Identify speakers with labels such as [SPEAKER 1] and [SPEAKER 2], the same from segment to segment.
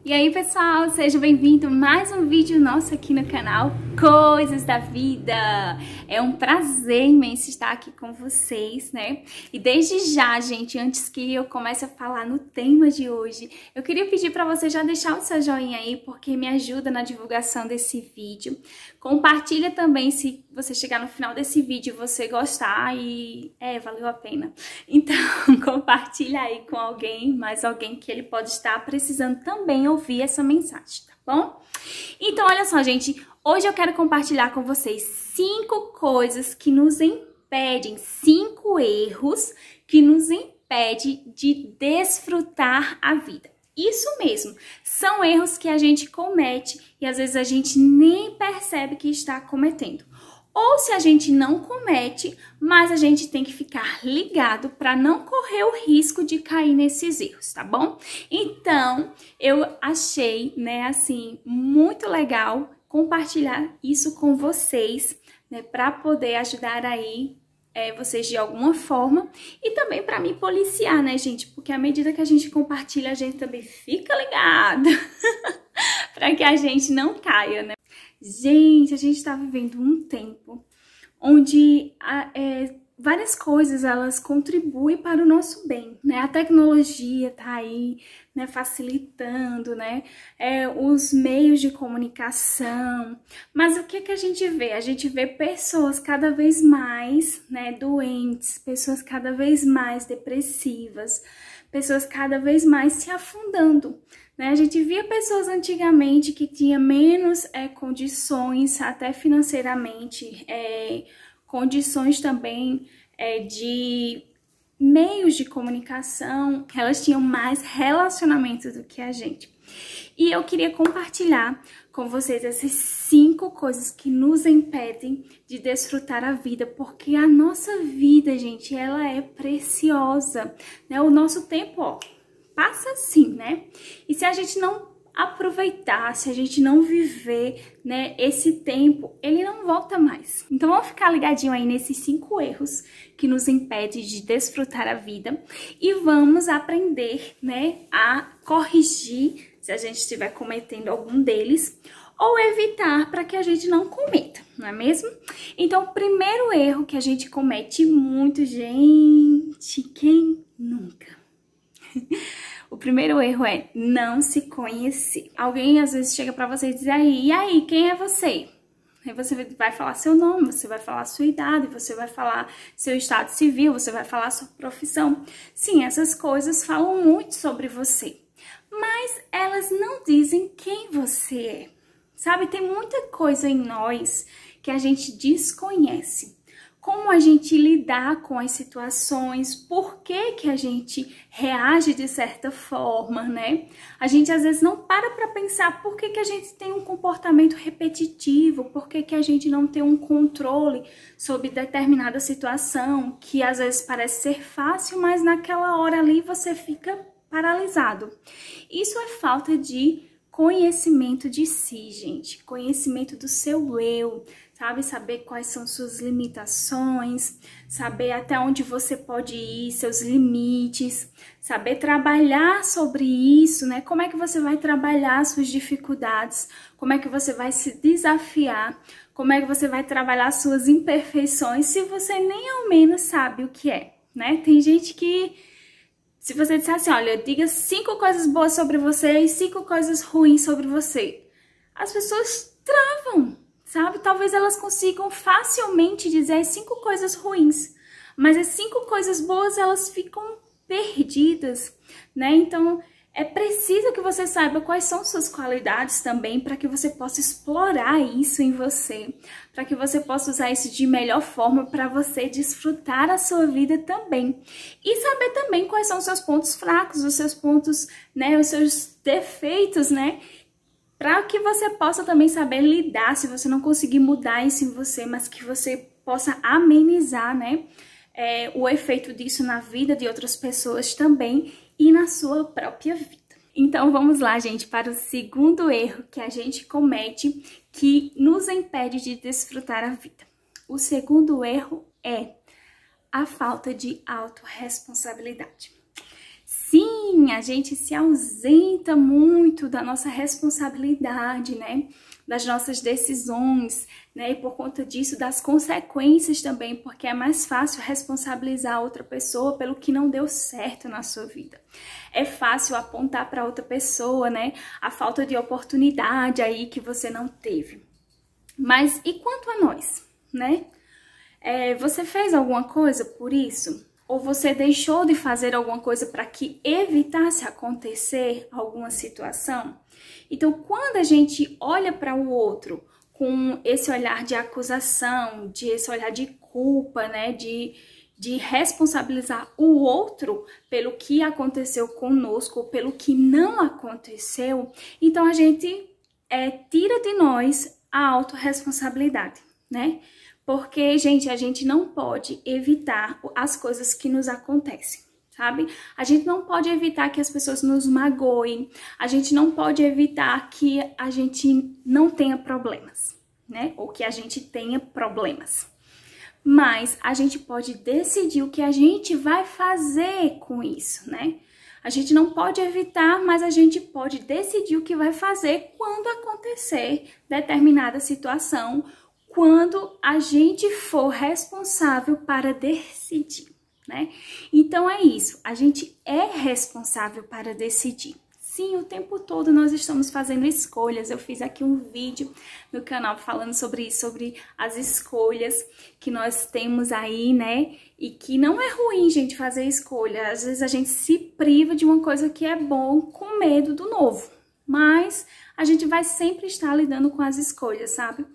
[SPEAKER 1] E aí pessoal, seja bem-vindo a mais um vídeo nosso aqui no canal Coisas da Vida. É um prazer imenso estar aqui com vocês, né? E desde já, gente, antes que eu comece a falar no tema de hoje, eu queria pedir para você já deixar o seu joinha aí, porque me ajuda na divulgação desse vídeo. Compartilha também se você chegar no final desse vídeo e você gostar e valeu a pena. Então, compartilha aí com alguém, mais alguém que ele pode estar precisando também ouvir essa mensagem, tá bom? Então, olha só, gente, hoje eu quero compartilhar com vocês 5 coisas que nos impedem, 5 erros que nos impedem de desfrutar a vida. Isso mesmo, são erros que a gente comete e às vezes a gente nem percebe que está cometendo. Ou se a gente não comete, mas a gente tem que ficar ligado para não correr o risco de cair nesses erros, tá bom? Então, eu achei, né, assim, muito legal compartilhar isso com vocês, né, para poder ajudar aí vocês de alguma forma e também para me policiar, né, gente? Porque à medida que a gente compartilha, a gente também fica ligado para que a gente não caia, né? Gente, a gente tá vivendo um tempo onde várias coisas elas contribuem para o nosso bem, né? A tecnologia tá aí, né, facilitando, né, os meios de comunicação. Mas o que que a gente vê? A gente vê pessoas cada vez mais, né, doentes, pessoas cada vez mais depressivas, pessoas cada vez mais se afundando. A gente via pessoas antigamente que tinham menos condições, até financeiramente, condições também de meios de comunicação, elas tinham mais relacionamento do que a gente. E eu queria compartilhar com vocês essas 5 coisas que nos impedem de desfrutar a vida, porque a nossa vida, gente, ela é preciosa, né? O nosso tempo, ó, passa assim, né? E se a gente não aproveitar, se a gente não viver, né, esse tempo, ele não volta mais. Então vamos ficar ligadinho aí nesses 5 erros que nos impedem de desfrutar a vida e vamos aprender, né, a corrigir se a gente estiver cometendo algum deles ou evitar para que a gente não cometa, não é mesmo? Então, o primeiro erro que a gente comete muito, gente, quem nunca? O primeiro erro é não se conhecer. Alguém às vezes chega pra você e diz e aí, quem é você? Aí você vai falar seu nome, você vai falar sua idade, você vai falar seu estado civil, você vai falar sua profissão. Sim, essas coisas falam muito sobre você, mas elas não dizem quem você é. Sabe, tem muita coisa em nós que a gente desconhece. Como a gente lidar com as situações, por que que a gente reage de certa forma, né? A gente às vezes não para pensar por que que a gente tem um comportamento repetitivo, por que que a gente não tem um controle sobre determinada situação, que às vezes parece ser fácil, mas naquela hora ali você fica paralisado. Isso é falta de conhecimento de si, gente, conhecimento do seu eu, sabe? Saber quais são suas limitações, saber até onde você pode ir, seus limites, saber trabalhar sobre isso, né? Como é que você vai trabalhar suas dificuldades, como é que você vai se desafiar, como é que você vai trabalhar suas imperfeições se você nem ao menos sabe o que é, né? Tem gente que, se você disser assim, olha, diga 5 coisas boas sobre você e 5 coisas ruins sobre você, as pessoas travam, sabe? Talvez elas consigam facilmente dizer as 5 coisas ruins, mas as 5 coisas boas elas ficam perdidas, né? Então é preciso que você saiba quais são suas qualidades também para que você possa explorar isso em você, para que você possa usar isso de melhor forma para você desfrutar a sua vida também. E saber também quais são os seus pontos fracos, os seus pontos, né, os seus defeitos, né? Para que você possa também saber lidar, se você não conseguir mudar isso em você, mas que você possa amenizar, né, o efeito disso na vida de outras pessoas também e na sua própria vida. Então vamos lá, gente, para o segundo erro que a gente comete que nos impede de desfrutar a vida. O segundo erro é a falta de autorresponsabilidade. Sim, a gente se ausenta muito da nossa responsabilidade, né? Das nossas decisões, né? E por conta disso, das consequências também, porque é mais fácil responsabilizar a outra pessoa pelo que não deu certo na sua vida. É fácil apontar para outra pessoa, né? A falta de oportunidade aí que você não teve. Mas e quanto a nós, né? Você fez alguma coisa por isso? Ou você deixou de fazer alguma coisa para que evitasse acontecer alguma situação? Então, quando a gente olha para o outro com esse olhar de acusação, esse olhar de culpa, né, de responsabilizar o outro pelo que aconteceu conosco, ou pelo que não aconteceu, então a gente tira de nós a autorresponsabilidade, né? Porque, gente, a gente não pode evitar as coisas que nos acontecem, sabe? A gente não pode evitar que as pessoas nos magoem, a gente não pode evitar que a gente não tenha problemas, né? Ou que a gente tenha problemas. Mas a gente pode decidir o que a gente vai fazer com isso, né? A gente não pode evitar, mas a gente pode decidir o que vai fazer quando acontecer determinada situação, quando a gente for responsável para decidir, né? Então é isso, a gente é responsável para decidir. Sim, o tempo todo nós estamos fazendo escolhas. Eu fiz aqui um vídeo no canal falando sobre isso, sobre as escolhas que nós temos aí, né? E que não é ruim, gente, fazer escolha. Às vezes a gente se priva de uma coisa que é bom com medo do novo. Mas a gente vai sempre estar lidando com as escolhas, sabe?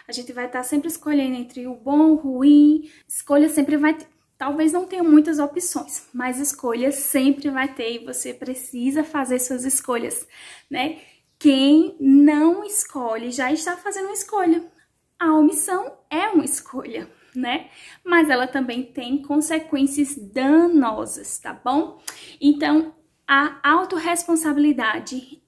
[SPEAKER 1] A gente vai estar sempre escolhendo entre o bom, o ruim. Escolha sempre vai ter. Talvez não tenha muitas opções, mas escolha sempre vai ter e você precisa fazer suas escolhas, né? Quem não escolhe já está fazendo uma escolha. A omissão é uma escolha, né? Mas ela também tem consequências danosas, tá bom? Então, a autorresponsabilidade,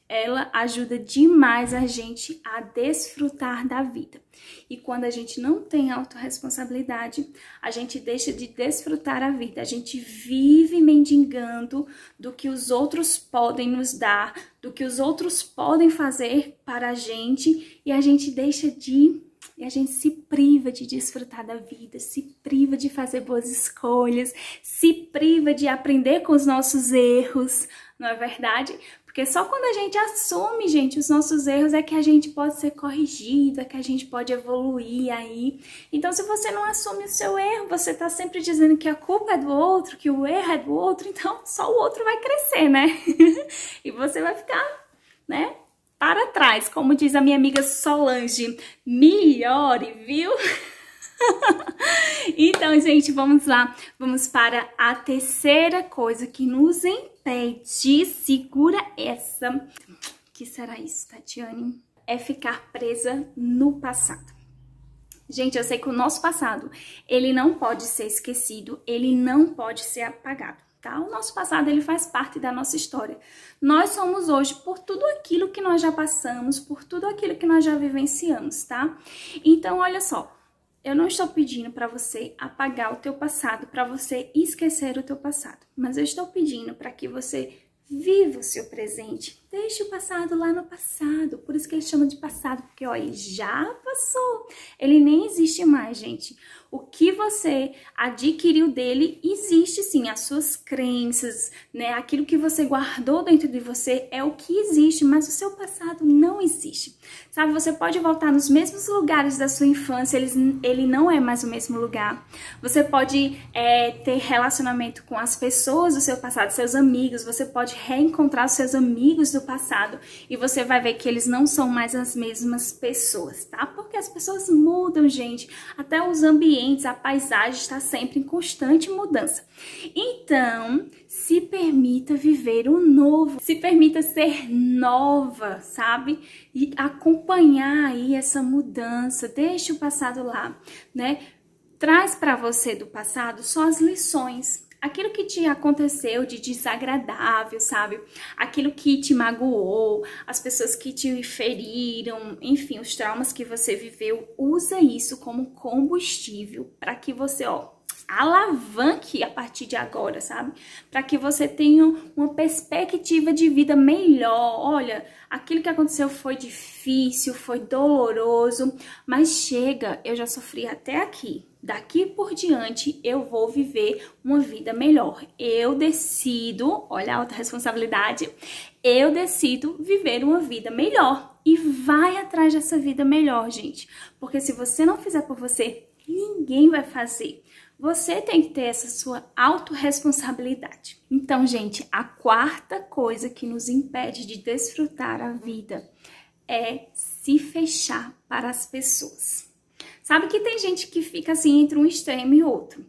[SPEAKER 1] ela ajuda demais a gente a desfrutar da vida. E quando a gente não tem autorresponsabilidade, a gente deixa de desfrutar a vida. A gente vive mendigando do que os outros podem nos dar, do que os outros podem fazer para a gente, e a gente deixa de... E a gente se priva de desfrutar da vida, se priva de fazer boas escolhas, se priva de aprender com os nossos erros, não é verdade? Porque só quando a gente assume, gente, os nossos erros é que a gente pode ser corrigido, é que a gente pode evoluir aí. Então, se você não assume o seu erro, você tá sempre dizendo que a culpa é do outro, que o erro é do outro, então só o outro vai crescer, né? E você vai ficar, né, para trás. Como diz a minha amiga Solange, melhore, viu? Então, gente, vamos lá. Vamos para a terceira coisa que nos impede. Segura essa. Que será isso, Tatiane? É ficar presa no passado. Gente, eu sei que o nosso passado, ele não pode ser esquecido, ele não pode ser apagado, tá? O nosso passado, ele faz parte da nossa história. Nós somos hoje por tudo aquilo que nós já passamos, por tudo aquilo que nós já vivenciamos, tá? Então, olha só. Eu não estou pedindo para você apagar o teu passado, para você esquecer o teu passado, mas eu estou pedindo para que você viva o seu presente. Deixe o passado lá no passado, por isso que eles chamam de passado, porque ó, ele já passou, ele nem existe mais, gente. O que você adquiriu dele existe sim, as suas crenças, né? Aquilo que você guardou dentro de você é o que existe, mas o seu passado não existe. Sabe, você pode voltar nos mesmos lugares da sua infância, ele não é mais o mesmo lugar. Você pode ter relacionamento com as pessoas do seu passado, seus amigos, você pode reencontrar os seus amigos do passado e você vai ver que eles não são mais as mesmas pessoas, tá? Porque as pessoas mudam, gente. Até os ambientes, a paisagem está sempre em constante mudança. Então, se permita viver o novo, se permita ser nova, sabe? E acompanhar aí essa mudança, deixe o passado lá, né? Traz para você do passado só as lições. Aquilo que te aconteceu de desagradável, sabe? Aquilo que te magoou, as pessoas que te feriram, enfim, os traumas que você viveu, usa isso como combustível para que você, alavanque a partir de agora, sabe? Para que você tenha uma perspectiva de vida melhor. Olha, aquilo que aconteceu foi difícil, foi doloroso, mas chega, eu já sofri até aqui. Daqui por diante eu vou viver uma vida melhor. Eu decido, olha a alta responsabilidade, eu decido viver uma vida melhor. E vai atrás dessa vida melhor, gente. Porque se você não fizer por você, ninguém vai fazer. Você tem que ter essa sua autorresponsabilidade. Então, gente, a quarta coisa que nos impede de desfrutar a vida é se fechar para as pessoas. Sabe que tem gente que fica assim entre um extremo e outro.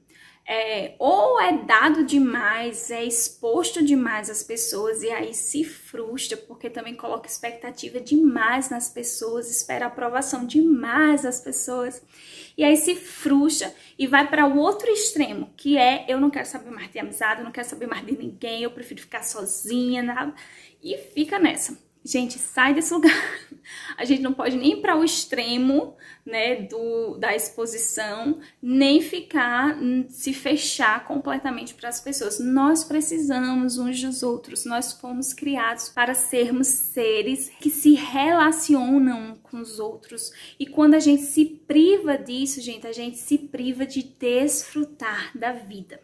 [SPEAKER 1] Ou é dado demais, é exposto demais às pessoas e aí se frustra porque também coloca expectativa demais nas pessoas, espera aprovação demais das pessoas e aí se frustra e vai para o outro extremo, que é eu não quero saber mais de amizade, eu não quero saber mais de ninguém, eu prefiro ficar sozinha, nada, e fica nessa. Gente, sai desse lugar. A gente não pode nem ir para o extremo, né, da exposição, nem se fechar completamente para as pessoas. Nós precisamos uns dos outros. Nós fomos criados para sermos seres que se relacionam com os outros. E quando a gente se priva disso, gente, a gente se priva de desfrutar da vida.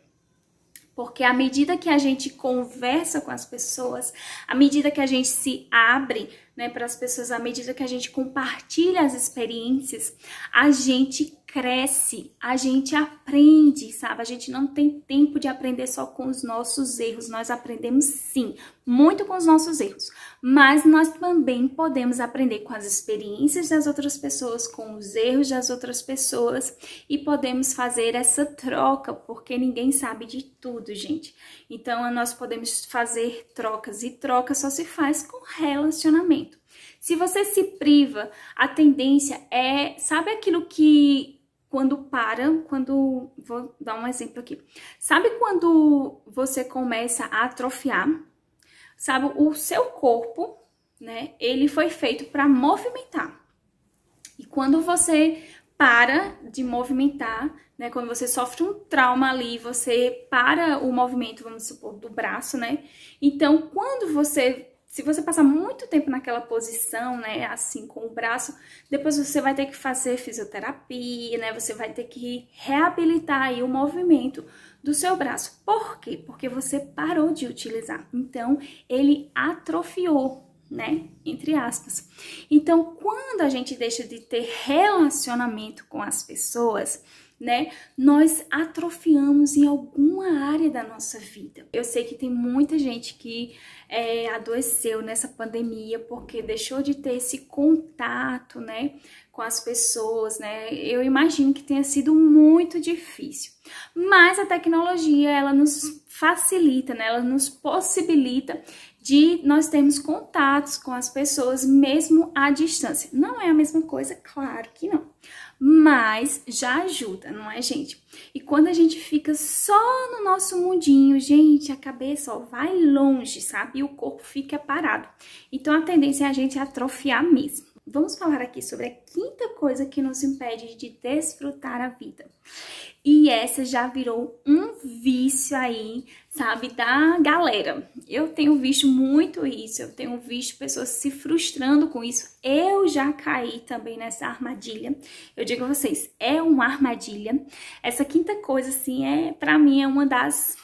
[SPEAKER 1] Porque à medida que a gente conversa com as pessoas, à medida que a gente se abre, né, para as pessoas, à medida que a gente compartilha as experiências, a gente cresce, a gente aprende, sabe? A gente não tem tempo de aprender só com os nossos erros. Nós aprendemos sim, muito com os nossos erros, mas nós também podemos aprender com as experiências das outras pessoas, com os erros das outras pessoas e podemos fazer essa troca, porque ninguém sabe de tudo, gente. Então, nós podemos fazer trocas e troca só se faz com relacionamento. Se você se priva, a tendência é, sabe aquilo que vou dar um exemplo aqui. Sabe quando você começa a atrofiar? Sabe, o seu corpo, né, ele foi feito para movimentar. E quando você para de movimentar, né, quando você sofre um trauma ali, você para o movimento, vamos supor, do braço, né? Então, se você passar muito tempo naquela posição, né, assim com o braço, depois você vai ter que fazer fisioterapia, né, você vai ter que reabilitar aí o movimento do seu braço. Por quê? Porque você parou de utilizar. Então, ele atrofiou, né, entre aspas. Então, quando a gente deixa de ter relacionamento com as pessoas, né, nós atrofiamos em alguma área da nossa vida. Eu sei que tem muita gente que adoeceu nessa pandemia porque deixou de ter esse contato, né, com as pessoas, né. Eu imagino que tenha sido muito difícil, mas a tecnologia, ela nos facilita, né, ela nos possibilita de nós termos contatos com as pessoas mesmo à distância. Não é a mesma coisa, claro que não, mas já ajuda, não é, gente? E quando a gente fica só no nosso mundinho, gente, a cabeça, ó, vai longe, sabe? E o corpo fica parado. Então a tendência é a gente atrofiar mesmo. Vamos falar aqui sobre a quinta coisa que nos impede de desfrutar a vida. E essa já virou um vício aí, sabe, da galera. Eu tenho visto muito isso, eu tenho visto pessoas se frustrando com isso. Eu já caí também nessa armadilha. Eu digo a vocês, é uma armadilha. Essa quinta coisa, assim, pra mim é uma das,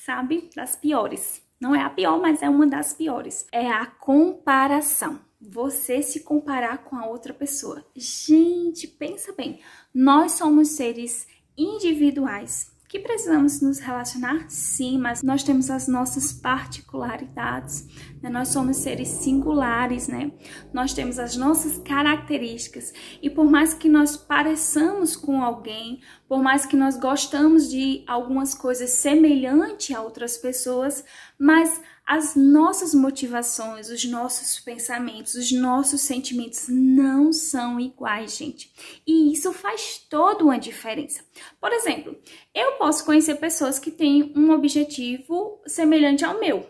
[SPEAKER 1] sabe, das piores. Não é a pior, mas é uma das piores. É a comparação. Você se comparar com a outra pessoa. Gente, pensa bem. Nós somos seres individuais que precisamos nos relacionar, sim, mas nós temos as nossas particularidades, né? Nós somos seres singulares, né? Nós temos as nossas características e por mais que nós pareçamos com alguém, por mais que nós gostamos de algumas coisas semelhantes a outras pessoas, mas as nossas motivações, os nossos pensamentos, os nossos sentimentos não são iguais, gente. E isso faz toda uma diferença. Por exemplo, eu posso conhecer pessoas que têm um objetivo semelhante ao meu.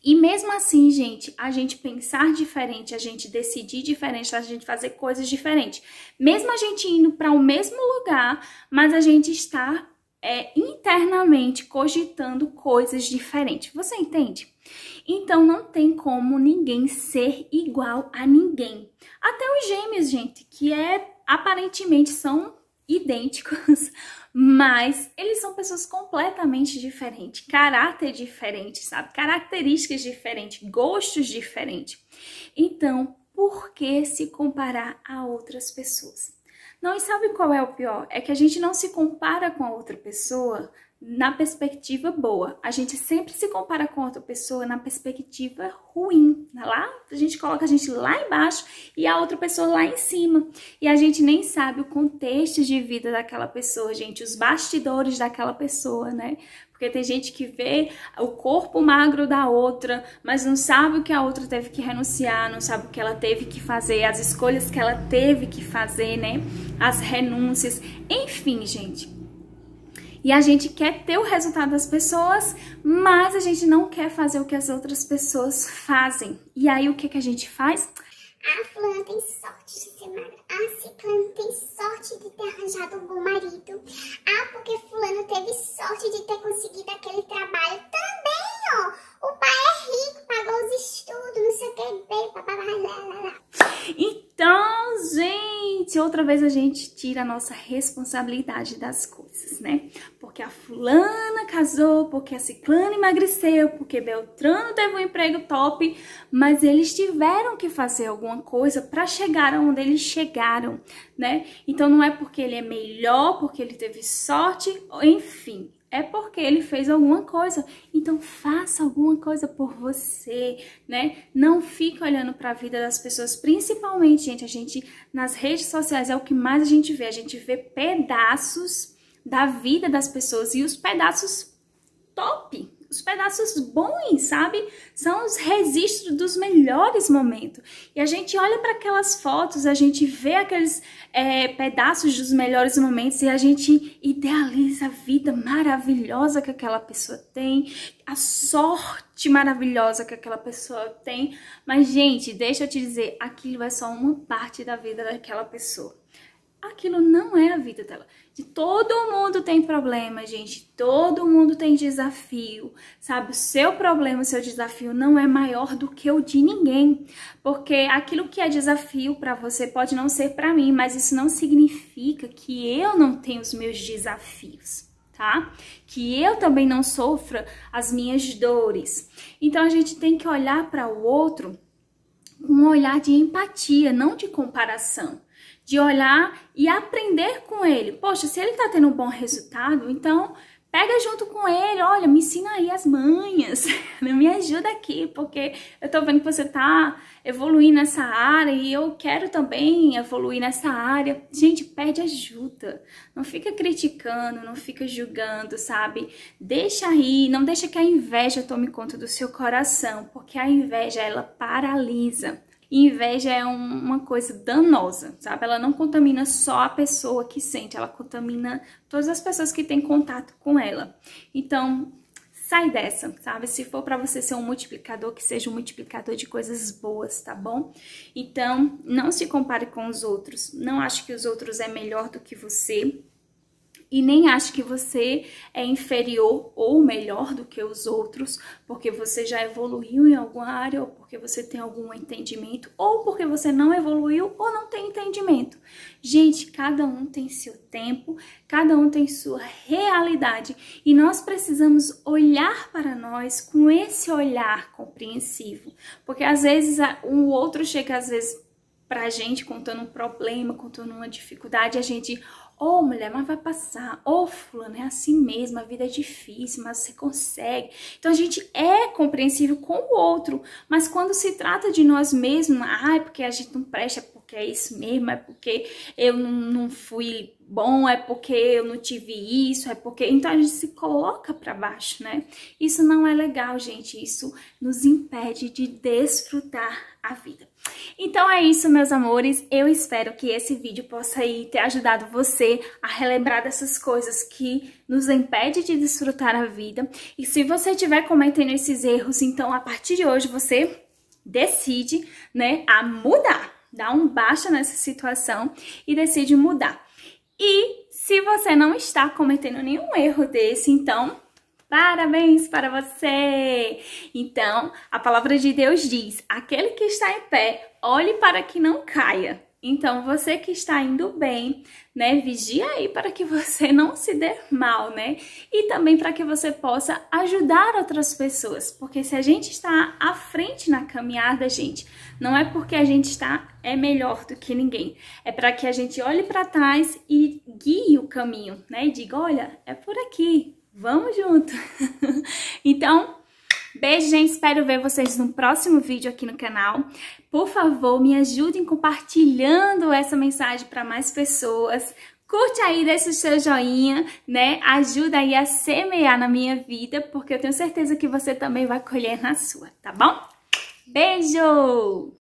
[SPEAKER 1] E mesmo assim, gente, a gente pensar diferente, a gente decidir diferente, a gente fazer coisas diferentes. Mesmo a gente indo para o mesmo lugar, mas a gente está internamente cogitando coisas diferentes. Você entende? Então não tem como ninguém ser igual a ninguém. Até os gêmeos, gente, que aparentemente são idênticos, mas eles são pessoas completamente diferentes, caráter diferente, sabe? Características diferentes, gostos diferentes. Então, por que se comparar a outras pessoas? Não, e sabe qual é o pior? É que a gente não se compara com a outra pessoa na perspectiva boa. A gente sempre se compara com outra pessoa na perspectiva ruim. Lá, a gente coloca a gente lá embaixo e a outra pessoa lá em cima. E a gente nem sabe o contexto de vida daquela pessoa, gente, os bastidores daquela pessoa, né? Porque tem gente que vê o corpo magro da outra, mas não sabe o que a outra teve que renunciar, não sabe o que ela teve que fazer, as escolhas que ela teve que fazer, né? As renúncias, enfim, gente. E a gente quer ter o resultado das pessoas, mas a gente não quer fazer o que as outras pessoas fazem. E aí o que a gente faz?
[SPEAKER 2] A fulana tem sorte de ser magra. A ciclana tem sorte de ter arranjado um bom marido. Ah, porque fulano teve sorte de ter conseguido aquele trabalho. Também, ó, o pai é rico, pagou os estudos, não sei o que, veio, papapá.
[SPEAKER 1] Então, gente, outra vez a gente tira a nossa responsabilidade das coisas, né? Porque a fulana casou, porque a ciclana emagreceu, porque Beltrano teve um emprego top, mas eles tiveram que fazer alguma coisa para chegar onde eles chegaram, né? Então não é porque ele é melhor, porque ele teve sorte, enfim. É porque ele fez alguma coisa. Então faça alguma coisa por você, né? Não fique olhando para a vida das pessoas, principalmente, gente, a gente nas redes sociais é o que mais a gente vê. A gente vê pedaços da vida das pessoas e os pedaços top, os pedaços bons, sabe? São os registros dos melhores momentos. E a gente olha para aquelas fotos, a gente vê aqueles pedaços dos melhores momentos e a gente idealiza a vida maravilhosa que aquela pessoa tem, a sorte maravilhosa que aquela pessoa tem. Mas, gente, deixa eu te dizer, aquilo é só uma parte da vida daquela pessoa. Aquilo não é a vida dela. Todo mundo tem problema, gente. Todo mundo tem desafio, sabe? O seu problema, o seu desafio não é maior do que o de ninguém. Porque aquilo que é desafio para você pode não ser para mim, mas isso não significa que eu não tenho os meus desafios, tá? Que eu também não sofra as minhas dores. Então a gente tem que olhar para o outro com um olhar de empatia, não de comparação. De olhar e aprender com ele. Poxa, se ele tá tendo um bom resultado, então pega junto com ele, olha, me ensina aí as manhas, me ajuda aqui, porque eu tô vendo que você tá evoluindo nessa área e eu quero também evoluir nessa área. Gente, pede ajuda, não fica criticando, não fica julgando, sabe? Deixa aí, não deixa que a inveja tome conta do seu coração, porque a inveja, ela paralisa. E inveja é uma coisa danosa, sabe? Ela não contamina só a pessoa que sente, ela contamina todas as pessoas que têm contato com ela. Então, sai dessa, sabe? Se for para você ser um multiplicador, que seja um multiplicador de coisas boas, tá bom? Então, não se compare com os outros. Não ache que os outros é melhor do que você. E nem ache que você é inferior ou melhor do que os outros, porque você já evoluiu em alguma área, ou porque você tem algum entendimento, ou porque você não evoluiu ou não tem entendimento. Gente, cada um tem seu tempo, cada um tem sua realidade, e nós precisamos olhar para nós com esse olhar compreensivo, porque às vezes o outro chega às vezes pra gente contando um problema, contando uma dificuldade, a gente... Ô, mulher, mas vai passar. Ô, fulano, é assim mesmo, a vida é difícil, mas você consegue. Então, a gente é compreensível com o outro, mas quando se trata de nós mesmos, é porque a gente não presta, é porque é isso mesmo, é porque eu não fui bom, é porque eu não tive isso, é porque... Então, a gente se coloca pra baixo, né? Isso não é legal, gente. Isso nos impede de desfrutar a vida. Então é isso, meus amores, eu espero que esse vídeo possa aí ter ajudado você a relembrar dessas coisas que nos impedem de desfrutar a vida. E se você estiver cometendo esses erros, então a partir de hoje você decide, né, a mudar, dá um basta nessa situação e decide mudar. E Se você não está cometendo nenhum erro desse, então parabéns para você! Então, a palavra de Deus diz: aquele que está em pé, olhe para que não caia. Então, você que está indo bem, né, vigia aí para que você não se dê mal, né? E também para que você possa ajudar outras pessoas, porque se a gente está à frente na caminhada, gente, não é porque a gente é melhor do que ninguém, é para que a gente olhe para trás e guie o caminho, né? E diga: olha, é por aqui, vamos junto. Então, beijo, gente. Espero ver vocês no próximo vídeo aqui no canal. Por favor, me ajudem compartilhando essa mensagem para mais pessoas. Curte aí, deixa o seu joinha, né? Ajuda aí a semear na minha vida, porque eu tenho certeza que você também vai colher na sua, tá bom? Beijo!